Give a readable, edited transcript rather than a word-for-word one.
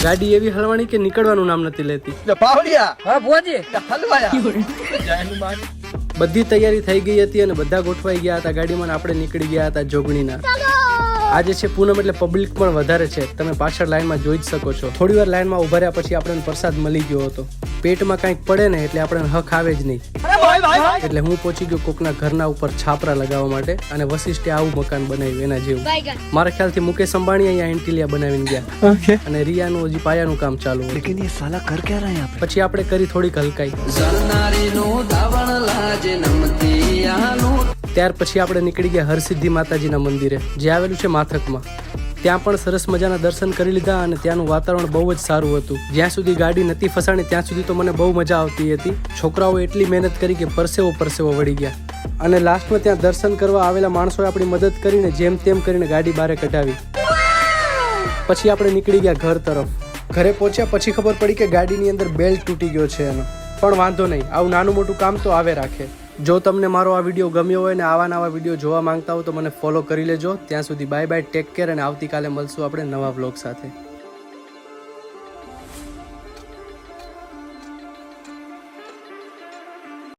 ગાડી એવી હલવાની કે નીકળવાનું નામ નથી લેતી. બધી તૈયારી થઈ ગઈ હતી અને બધા ગોઠવાઈ ગયા હતા ગાડીમાં. આપણે નીકળી ગયા હતા જોગણીના. આજે છે પૂનમ એટલે પબ્લિક પણ વધારે છે. તમે પાછળ લાઈનમાં જોઈ જ શકો છો. થોડી વાર લાઈનમાં ઉભા રહ્યા પછી આપણને પ્રસાદ મળી ગયો હતો. પેટમાં કંઈક પડે ને એટલે આપણને હક આવે જ નહીં. એટલે હું પહોંચી ગયો કોકના ઘરના ઉપર છાપરા લગાવવા માટે. અને વશિષ્ઠે આવું મકાન બનાવ્યું એના જેવું. મારા ખ્યાલથી મુકેશ અંબાણી અહીંયા એન્ટિલિયા બનાવીને ગયા. અને રિયાનું હજી પાયાનું કામ ચાલુ હતું. लेकिन ये साला कर क्या रहा है यहाँ पे? પછી આપણે કરી થોડીક હલકાઈ. ત્યાર પછી આપણે નીકળી ગયા હરસિદ્ધિ માતાજીના મંદિરે, જે આવેલું છે માથકમાં. ત્યાં પણ સરસ મજાના દર્શન કરી લીધા અને ત્યાંનું વાતાવરણ બહુ જ સારું હતું. જ્યાં સુધી ગાડી નથી ફસાણી ત્યાં સુધી તો મને બહુ મજા આવતી હતી. છોકરાઓ એટલી મહેનત કરી કે પરસેવો વળી ગયા. અને લાસ્ટમાં ત્યાં દર્શન કરવા આવેલા માણસોએ આપણી મદદ કરીને જેમ તેમ કરીને ગાડી બહાર કઢાવી. પછી આપણે નીકળી ગયા ઘર તરફ. ઘરે પહોંચ્યા પછી ખબર પડી કે ગાડીની અંદર બેલ્ટ તૂટી ગયો છે એનો. પણ વાંધો નહીં, આવું નાનું મોટું કામ તો આવે રાખે. જો તમને મારો આ વિડીયો ગમ્યો હોય ને આવા નવા વિડીયો જોવા માંગતા હો તો મને ફોલો કરી લેજો. ત્યાં સુધી બાય બાય, ટેક કેર, અને આવતીકાલે મળશું આપણે નવા વ્લોગ સાથે.